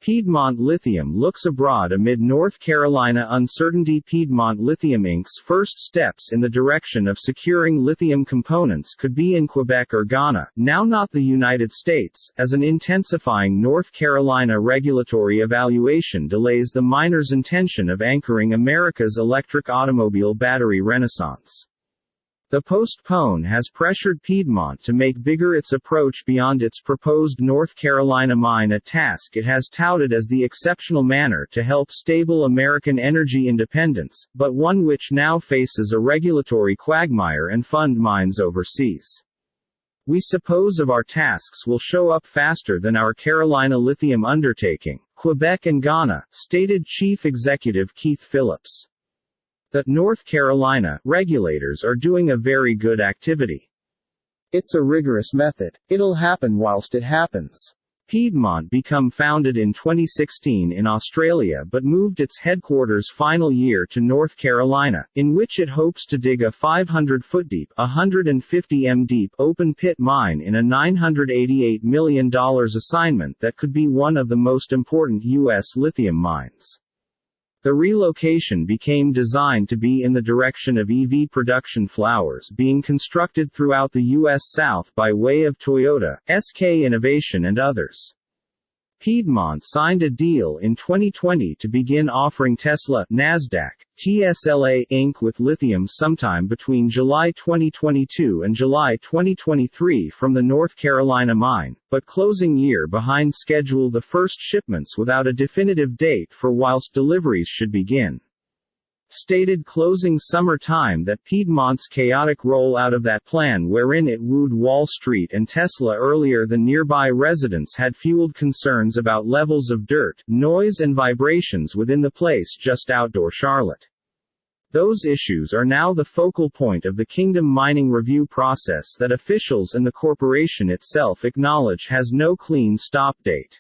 Piedmont Lithium looks abroad amid North Carolina uncertainty. Piedmont Lithium Inc.'s first steps in the direction of securing lithium components could be in Quebec or Ghana, now not the United States, as an intensifying North Carolina regulatory evaluation delays the miners' intention of anchoring America's electric automobile battery renaissance. The postpone has pressured Piedmont to make bigger its approach beyond its proposed North Carolina mine, a task it has touted as the exceptional manner to help stable American energy independence, but one which now faces a regulatory quagmire and fund mines overseas. "We suppose of our tasks will show up faster than our Carolina lithium undertaking, Quebec and Ghana," stated Chief Executive Keith Phillips. "The North Carolina regulators are doing a very good activity. It's a rigorous method. It'll happen whilst it happens." Piedmont became founded in 2016 in Australia but moved its headquarters final year to North Carolina, in which it hopes to dig a 500-foot deep, 150 m deep open pit mine in a $988 million assignment that could be one of the most important U.S. lithium mines. The relocation became designed to be in the direction of EV production, flowers being constructed throughout the U.S. South by way of Toyota, SK Innovation and others. Piedmont signed a deal in 2020 to begin offering Tesla, Nasdaq, TSLA, Inc. with lithium sometime between July 2022 and July 2023 from the North Carolina mine, but closing year behind schedule, the first shipments without a definitive date for whilst deliveries should begin. Stated closing summertime. That Piedmont's chaotic roll out of that plan, wherein it wooed Wall Street and Tesla earlier than nearby residents, had fueled concerns about levels of dirt, noise and vibrations within the place just outdoor Charlotte. Those issues are now the focal point of the Kingdom mining review process that officials and the corporation itself acknowledge has no clean stop date.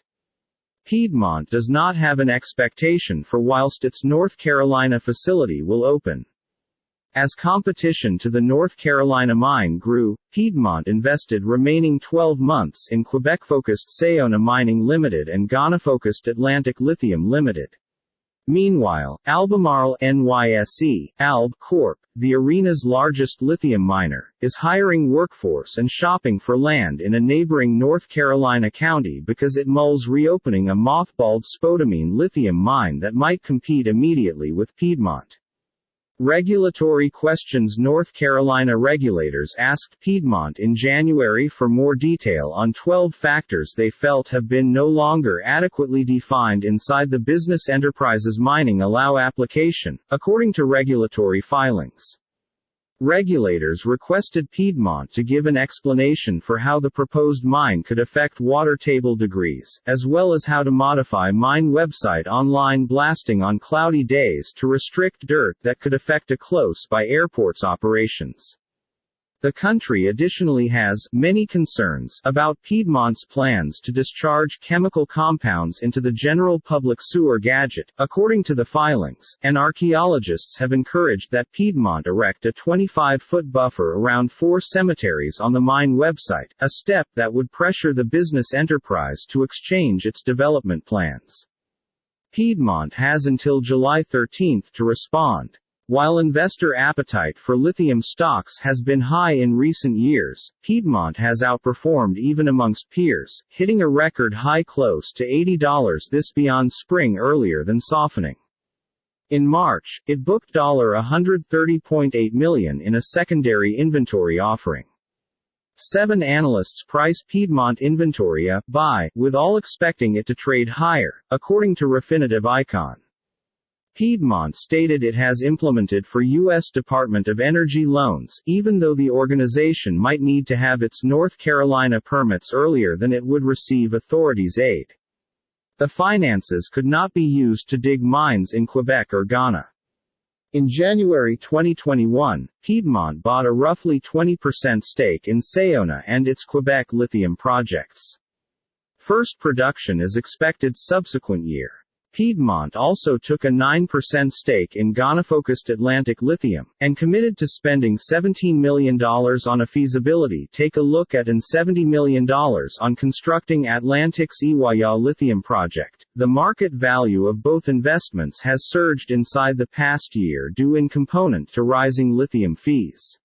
Piedmont does not have an expectation for whilst its North Carolina facility will open. As competition to the North Carolina mine grew, Piedmont invested remaining 12 months in Quebec-focused Sayona Mining Limited and Ghana-focused Atlantic Lithium Limited. Meanwhile, Albemarle NYSE, Alb Corp., the arena's largest lithium miner, is hiring workforce and shopping for land in a neighboring North Carolina county because it mulls reopening a mothballed spodumene lithium mine that might compete immediately with Piedmont. Regulatory questions. North Carolina regulators asked Piedmont in January for more detail on 12 factors they felt have been no longer adequately defined inside the Business Enterprises Mining Allow application, according to regulatory filings. Regulators requested Piedmont to give an explanation for how the proposed mine could affect water table degrees, as well as how to modify mine website online blasting on cloudy days to restrict dirt that could affect a close-by airport's operations. The country additionally has many concerns about Piedmont's plans to discharge chemical compounds into the general public sewer gadget, according to the filings, and archaeologists have encouraged that Piedmont erect a 25-foot buffer around 4 cemeteries on the mine website, a step that would pressure the business enterprise to exchange its development plans. Piedmont has until July 13 to respond. While investor appetite for lithium stocks has been high in recent years, Piedmont has outperformed even amongst peers, hitting a record high close to $80 this beyond spring earlier than softening. In March, it booked $130.8 million in a secondary inventory offering. 7 analysts price Piedmont inventory a buy, with all expecting it to trade higher, according to Refinitiv Icon. Piedmont stated it has implemented for U.S. Department of Energy loans, even though the organization might need to have its North Carolina permits earlier than it would receive authorities' aid. The finances could not be used to dig mines in Quebec or Ghana. In January 2021, Piedmont bought a roughly 20% stake in Sayona and its Quebec lithium projects. First production is expected subsequent year. Piedmont also took a 9% stake in Ghana-focused Atlantic Lithium, and committed to spending $17 million on a feasibility take a look at and $70 million on constructing Atlantic's Iwaya lithium project. The market value of both investments has surged inside the past year due in component to rising lithium fees.